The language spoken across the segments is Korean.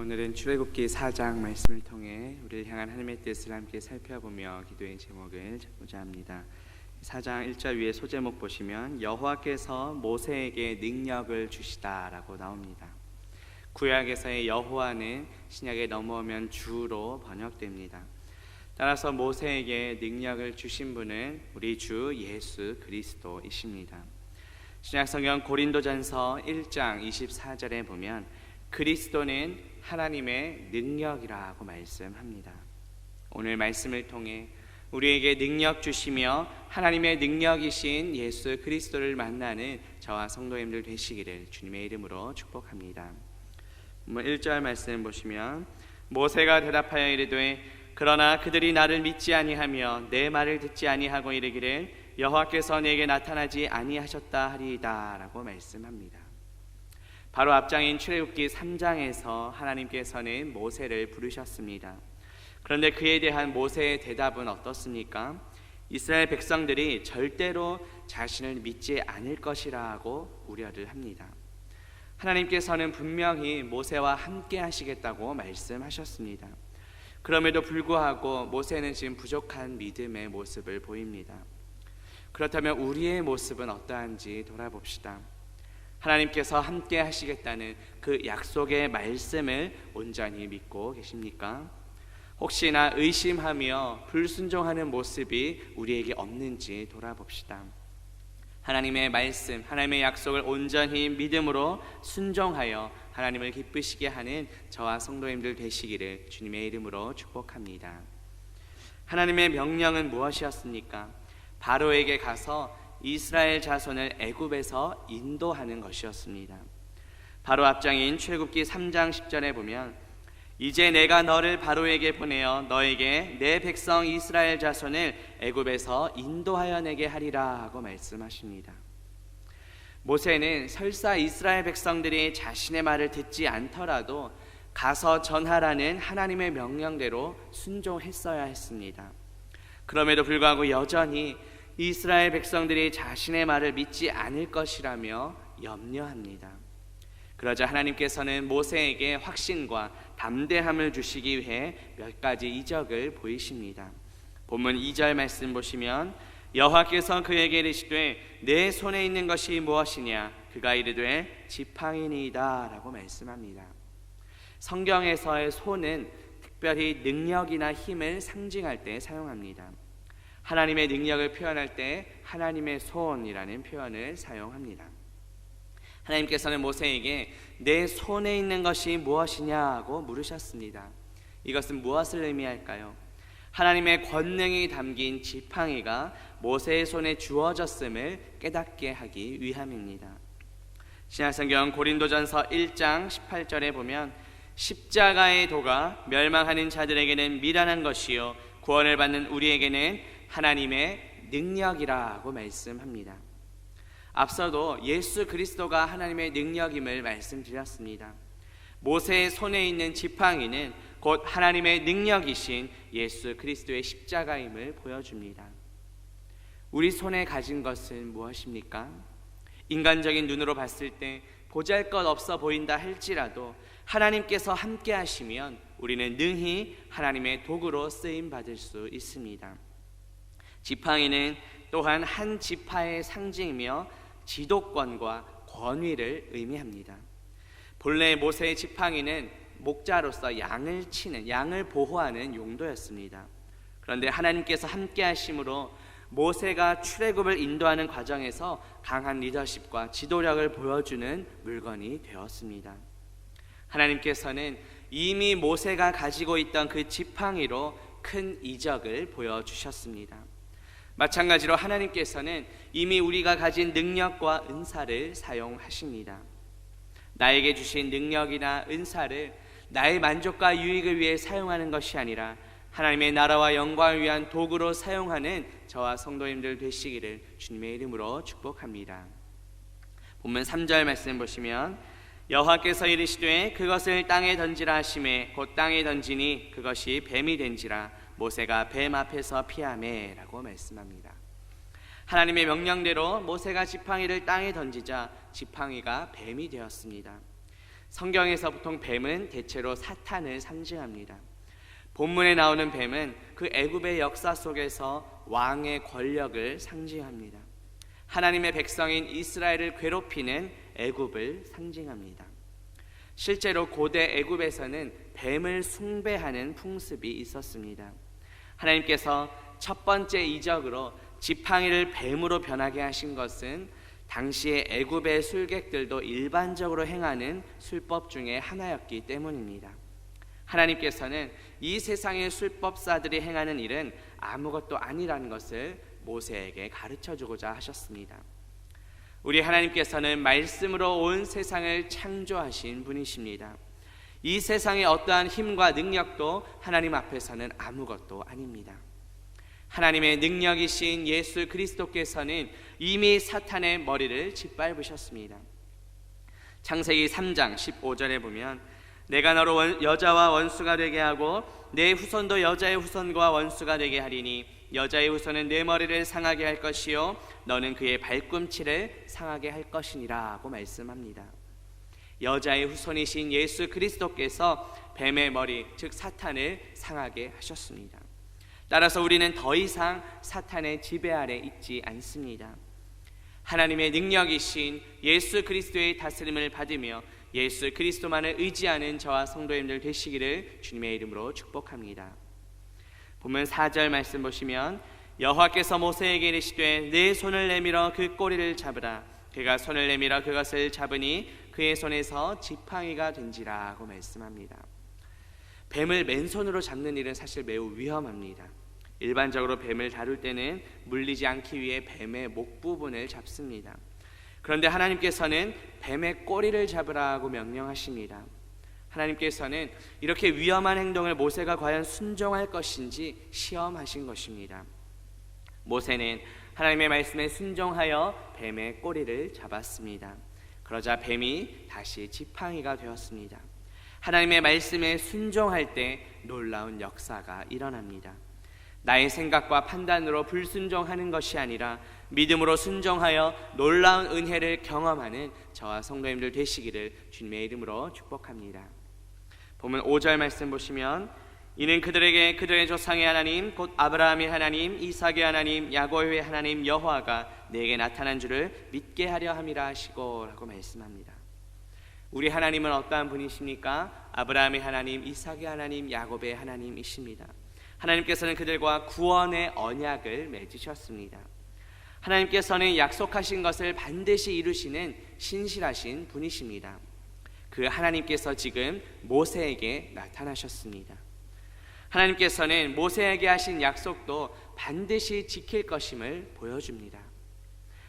오늘은 출애굽기 4장 말씀을 통해 우리를 향한 하나님의 뜻을 함께 살펴보며 기도의 제목을 잡고자 합니다. 4장 1절 위에 소제목 보시면 여호와께서 모세에게 능력을 주시다라고 나옵니다. 구약에서의 여호와는 신약에 넘어오면 주로 번역됩니다. 따라서 모세에게 능력을 주신 분은 우리 주 예수 그리스도이십니다. 신약성경 고린도전서 1장 24절에 보면 그리스도는 하나님의 능력이라고 말씀합니다. 오늘 말씀을 통해 우리에게 능력 주시며 하나님의 능력이신 예수 그리스도를 만나는 저와 성도님들 되시기를 주님의 이름으로 축복합니다. 1절 말씀 보시면 모세가 대답하여 이르되 그러나 그들이 나를 믿지 아니하며 내 말을 듣지 아니하고 이르기를 여호와께서 내게 나타나지 아니하셨다 하리이다 라고 말씀합니다. 바로 앞장인 출애굽기 3장에서 하나님께서는 모세를 부르셨습니다. 그런데 그에 대한 모세의 대답은 어떻습니까? 이스라엘 백성들이 절대로 자신을 믿지 않을 것이라고 우려를 합니다. 하나님께서는 분명히 모세와 함께 하시겠다고 말씀하셨습니다. 그럼에도 불구하고 모세는 지금 부족한 믿음의 모습을 보입니다. 그렇다면 우리의 모습은 어떠한지 돌아봅시다. 하나님께서 함께 하시겠다는 그 약속의 말씀을 온전히 믿고 계십니까? 혹시나 의심하며 불순종하는 모습이 우리에게 없는지 돌아봅시다. 하나님의 말씀, 하나님의 약속을 온전히 믿음으로 순종하여 하나님을 기쁘시게 하는 저와 성도님들 되시기를 주님의 이름으로 축복합니다. 하나님의 명령은 무엇이었습니까? 바로에게 가서 이스라엘 자손을 애굽에서 인도하는 것이었습니다. 바로 앞장인 출애굽기 3장 10절에 보면 이제 내가 너를 바로에게 보내어 너에게 내 백성 이스라엘 자손을 애굽에서 인도하여 내게 하리라 하고 말씀하십니다. 모세는 설사 이스라엘 백성들이 자신의 말을 듣지 않더라도 가서 전하라는 하나님의 명령대로 순종했어야 했습니다. 그럼에도 불구하고 여전히 이스라엘 백성들이 자신의 말을 믿지 않을 것이라며 염려합니다. 그러자 하나님께서는 모세에게 확신과 담대함을 주시기 위해 몇 가지 이적을 보이십니다. 본문 2절 말씀 보시면 여호와께서 그에게 이르시되 내 손에 있는 것이 무엇이냐? 그가 이르되 지팡이니이다 라고 말씀합니다. 성경에서의 손은 특별히 능력이나 힘을 상징할 때 사용합니다. 하나님의 능력을 표현할 때 하나님의 손이라는 표현을 사용합니다. 하나님께서는 모세에게 내 손에 있는 것이 무엇이냐고 물으셨습니다. 이것은 무엇을 의미할까요? 하나님의 권능이 담긴 지팡이가 모세의 손에 주어졌음을 깨닫게 하기 위함입니다. 신약성경 고린도전서 1장 18절에 보면 십자가의 도가 멸망하는 자들에게는 미련한 것이요 구원을 받는 우리에게는 하나님의 능력이라고 말씀합니다. 앞서도 예수 그리스도가 하나님의 능력임을 말씀드렸습니다. 모세의 손에 있는 지팡이는 곧 하나님의 능력이신 예수 그리스도의 십자가임을 보여줍니다. 우리 손에 가진 것은 무엇입니까? 인간적인 눈으로 봤을 때 보잘것없어 보인다 할지라도 하나님께서 함께 하시면 우리는 능히 하나님의 도구로 쓰임받을 수 있습니다. 지팡이는 또한 한 지파의 상징이며 지도권과 권위를 의미합니다. 본래 모세의 지팡이는 목자로서 양을 보호하는 용도였습니다. 그런데 하나님께서 함께 하심으로 모세가 출애굽을 인도하는 과정에서 강한 리더십과 지도력을 보여주는 물건이 되었습니다. 하나님께서는 이미 모세가 가지고 있던 그 지팡이로 큰 이적을 보여주셨습니다. 마찬가지로 하나님께서는 이미 우리가 가진 능력과 은사를 사용하십니다. 나에게 주신 능력이나 은사를 나의 만족과 유익을 위해 사용하는 것이 아니라 하나님의 나라와 영광을 위한 도구로 사용하는 저와 성도님들 되시기를 주님의 이름으로 축복합니다. 본문 3절 말씀 보시면 여호와께서 이르시되 그것을 땅에 던지라 하시매 곧 땅에 던지니 그것이 뱀이 된지라 모세가 뱀 앞에서 피하매 라고 말씀합니다. 하나님의 명령대로 모세가 지팡이를 땅에 던지자 지팡이가 뱀이 되었습니다. 성경에서 보통 뱀은 대체로 사탄을 상징합니다. 본문에 나오는 뱀은 그 애굽의 역사 속에서 왕의 권력을 상징합니다. 하나님의 백성인 이스라엘을 괴롭히는 애굽을 상징합니다. 실제로 고대 애굽에서는 뱀을 숭배하는 풍습이 있었습니다. 하나님께서 첫 번째 이적으로 지팡이를 뱀으로 변하게 하신 것은 당시의 애굽의 술객들도 일반적으로 행하는 술법 중에 하나였기 때문입니다. 하나님께서는 이 세상의 술법사들이 행하는 일은 아무것도 아니라는 것을 모세에게 가르쳐주고자 하셨습니다. 우리 하나님께서는 말씀으로 온 세상을 창조하신 분이십니다. 이 세상의 어떠한 힘과 능력도 하나님 앞에서는 아무것도 아닙니다. 하나님의 능력이신 예수 그리스도께서는 이미 사탄의 머리를 짓밟으셨습니다. 창세기 3장 15절에 보면 내가 너로 여자와 원수가 되게 하고 내 후손도 여자의 후손과 원수가 되게 하리니 여자의 후손은 내 머리를 상하게 할 것이요 너는 그의 발꿈치를 상하게 할 것이니라 고 말씀합니다. 여자의 후손이신 예수 그리스도께서 뱀의 머리 즉 사탄을 상하게 하셨습니다. 따라서 우리는 더 이상 사탄의 지배 아래 있지 않습니다. 하나님의 능력이신 예수 그리스도의 다스림을 받으며 예수 그리스도만을 의지하는 저와 성도님들 되시기를 주님의 이름으로 축복합니다. 보면 4절 말씀 보시면 여호와께서 모세에게 이르시되 내 손을 내밀어 그 꼬리를 잡으라. 그가 손을 내밀어 그것을 잡으니 그의 손에서 지팡이가 된지라 하고 말씀합니다. 뱀을 맨손으로 잡는 일은 사실 매우 위험합니다. 일반적으로 뱀을 다룰 때는 물리지 않기 위해 뱀의 목 부분을 잡습니다. 그런데 하나님께서는 뱀의 꼬리를 잡으라고 명령하십니다. 하나님께서는 이렇게 위험한 행동을 모세가 과연 순종할 것인지 시험하신 것입니다. 모세는 하나님의 말씀에 순종하여 뱀의 꼬리를 잡았습니다. 그러자 뱀이 다시 지팡이가 되었습니다. 하나님의 말씀에 순종할 때 놀라운 역사가 일어납니다. 나의 생각과 판단으로 불순종하는 것이 아니라 믿음으로 순종하여 놀라운 은혜를 경험하는 저와 성도님들 되시기를 주님의 이름으로 축복합니다. 보면 5절 말씀 보시면 이는 그들에게 그들의 조상의 하나님 곧 아브라함의 하나님 이삭의 하나님 야곱의 하나님 여호와가 내게 나타난 줄을 믿게 하려 함이라 하시고 라고 말씀합니다. 우리 하나님은 어떠한 분이십니까? 아브라함의 하나님 이삭의 하나님 야곱의 하나님이십니다. 하나님께서는 그들과 구원의 언약을 맺으셨습니다. 하나님께서는 약속하신 것을 반드시 이루시는 신실하신 분이십니다. 그 하나님께서 지금 모세에게 나타나셨습니다. 하나님께서는 모세에게 하신 약속도 반드시 지킬 것임을 보여줍니다.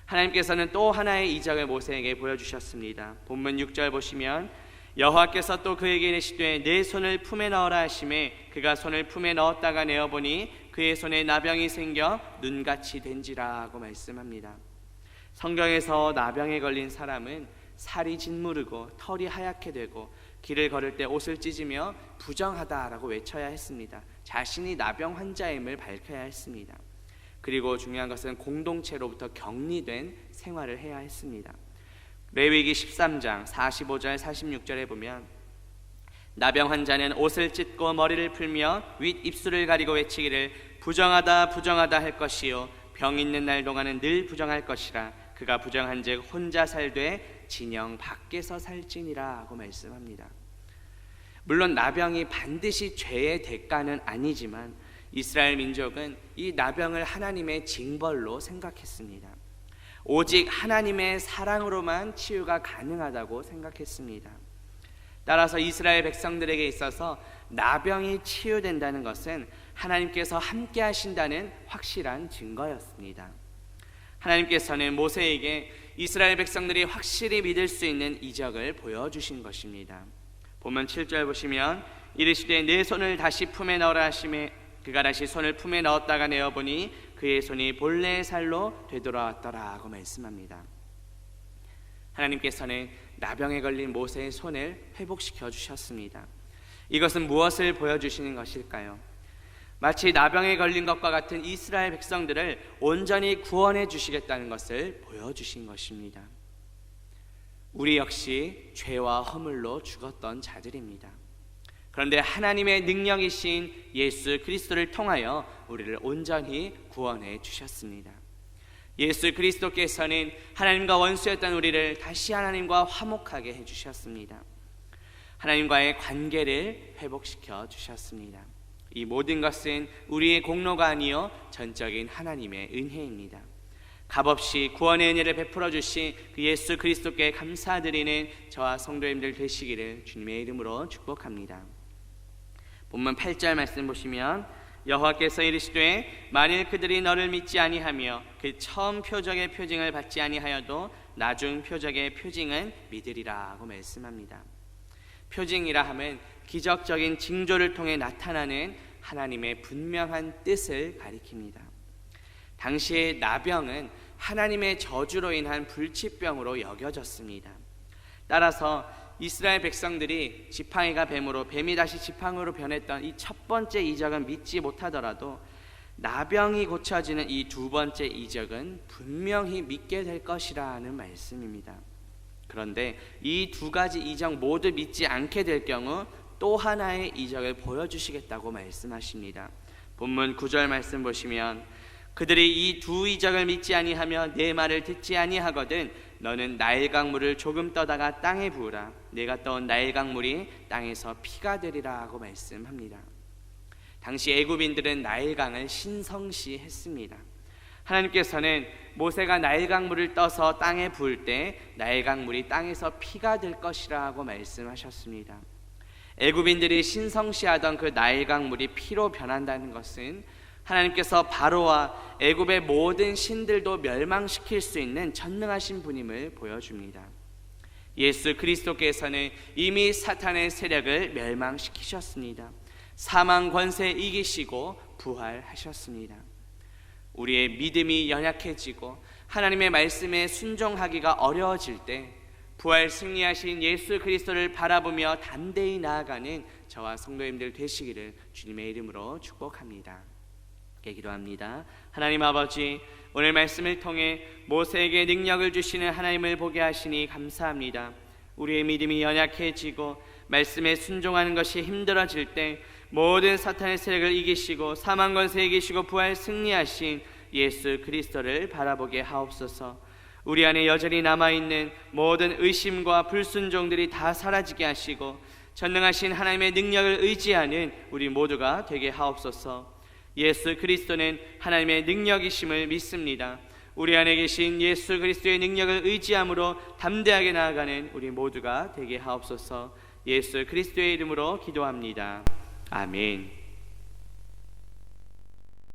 하나님께서는 또 하나의 이적을 모세에게 보여주셨습니다. 본문 6절 보시면 여호와께서 또 그에게 이르시되 내 손을 품에 넣어라 하시매 그가 손을 품에 넣었다가 내어보니 그의 손에 나병이 생겨 눈같이 된지라 하고 말씀합니다. 성경에서 나병에 걸린 사람은 살이 짓무르고 털이 하얗게 되고 길을 걸을 때 옷을 찢으며 부정하다라고 외쳐야 했습니다. 자신이 나병 환자임을 밝혀야 했습니다. 그리고 중요한 것은 공동체로부터 격리된 생활을 해야 했습니다. 레위기 13장 45절 46절에 보면 나병 환자는 옷을 찢고 머리를 풀며 윗 입술을 가리고 외치기를 부정하다 부정하다 할 것이요 병 있는 날 동안은 늘 부정할 것이라 그가 부정한즉 혼자 살되 진영 밖에서 살지니라 하고 말씀합니다. 물론 나병이 반드시 죄의 대가는 아니지만 이스라엘 민족은 이 나병을 하나님의 징벌로 생각했습니다. 오직 하나님의 사랑으로만 치유가 가능하다고 생각했습니다. 따라서 이스라엘 백성들에게 있어서 나병이 치유된다는 것은 하나님께서 함께 하신다는 확실한 증거였습니다. 하나님께서는 모세에게 이스라엘 백성들이 확실히 믿을 수 있는 이적을 보여주신 것입니다. 보면 7절 보시면 이르시되 내 손을 다시 품에 넣으라 하시매 그가 다시 손을 품에 넣었다가 내어보니 그의 손이 본래의 살로 되돌아왔더라 하고 말씀합니다. 하나님께서는 나병에 걸린 모세의 손을 회복시켜 주셨습니다. 이것은 무엇을 보여주시는 것일까요? 마치 나병에 걸린 것과 같은 이스라엘 백성들을 온전히 구원해 주시겠다는 것을 보여주신 것입니다. 우리 역시 죄와 허물로 죽었던 자들입니다. 그런데 하나님의 능력이신 예수 그리스도를 통하여 우리를 온전히 구원해 주셨습니다. 예수 그리스도께서는 하나님과 원수였던 우리를 다시 하나님과 화목하게 해주셨습니다. 하나님과의 관계를 회복시켜 주셨습니다. 이 모든 것은 우리의 공로가 아니요 전적인 하나님의 은혜입니다. 값없이 구원의 은혜를 베풀어 주신 그 예수 그리스도께 감사드리는 저와 성도님들 되시기를 주님의 이름으로 축복합니다. 본문 8절 말씀 보시면 여호와께서 이르시되 만일 그들이 너를 믿지 아니하며 그 처음 표적의 표징을 받지 아니하여도 나중 표적의 표징은 믿으리라 하고 말씀합니다. 표징이라 하면 기적적인 징조를 통해 나타나는 하나님의 분명한 뜻을 가리킵니다. 당시의 나병은 하나님의 저주로 인한 불치병으로 여겨졌습니다. 따라서 이스라엘 백성들이 지팡이가 뱀으로, 뱀이 다시 지팡이로 변했던 이 첫 번째 이적은 믿지 못하더라도 나병이 고쳐지는 이 두 번째 이적은 분명히 믿게 될 것이라는 말씀입니다. 그런데 이 두 가지 이적 모두 믿지 않게 될 경우 또 하나의 이적을 보여주시겠다고 말씀하십니다. 본문 9절 말씀 보시면 그들이 이 두 이적을 믿지 아니하며 내 말을 듣지 아니하거든 너는 나일 강물을 조금 떠다가 땅에 부으라. 내가 떠온 나일 강물이 땅에서 피가 되리라 하고 말씀합니다. 당시 애굽인들은 나일강을 신성시했습니다. 하나님께서는 모세가 나일강물을 떠서 땅에 부을 때 나일강물이 땅에서 피가 될 것이라 하고 말씀하셨습니다. 애굽인들이 신성시하던 그 나일강물이 피로 변한다는 것은 하나님께서 바로와 애굽의 모든 신들도 멸망시킬 수 있는 전능하신 분임을 보여줍니다. 예수 그리스도께서는 이미 사탄의 세력을 멸망시키셨습니다. 사망 권세 이기시고 부활하셨습니다. 우리의 믿음이 연약해지고 하나님의 말씀에 순종하기가 어려워질 때 부활 승리하신 예수 그리스도를 바라보며 담대히 나아가는 저와 성도님들 되시기를 주님의 이름으로 축복합니다. 기도합니다. 하나님 아버지, 오늘 말씀을 통해 모세에게 능력을 주시는 하나님을 보게 하시니 감사합니다. 우리의 믿음이 연약해지고 말씀에 순종하는 것이 힘들어질 때 모든 사탄의 세력을 이기시고 사망 권세 이기시고 부활 승리하신 예수 그리스도를 바라보게 하옵소서. 우리 안에 여전히 남아있는 모든 의심과 불순종들이 다 사라지게 하시고 전능하신 하나님의 능력을 의지하는 우리 모두가 되게 하옵소서. 예수 그리스도는 하나님의 능력이심을 믿습니다. 우리 안에 계신 예수 그리스도의 능력을 의지함으로 담대하게 나아가는 우리 모두가 되게 하옵소서. 예수 그리스도의 이름으로 기도합니다. 아멘.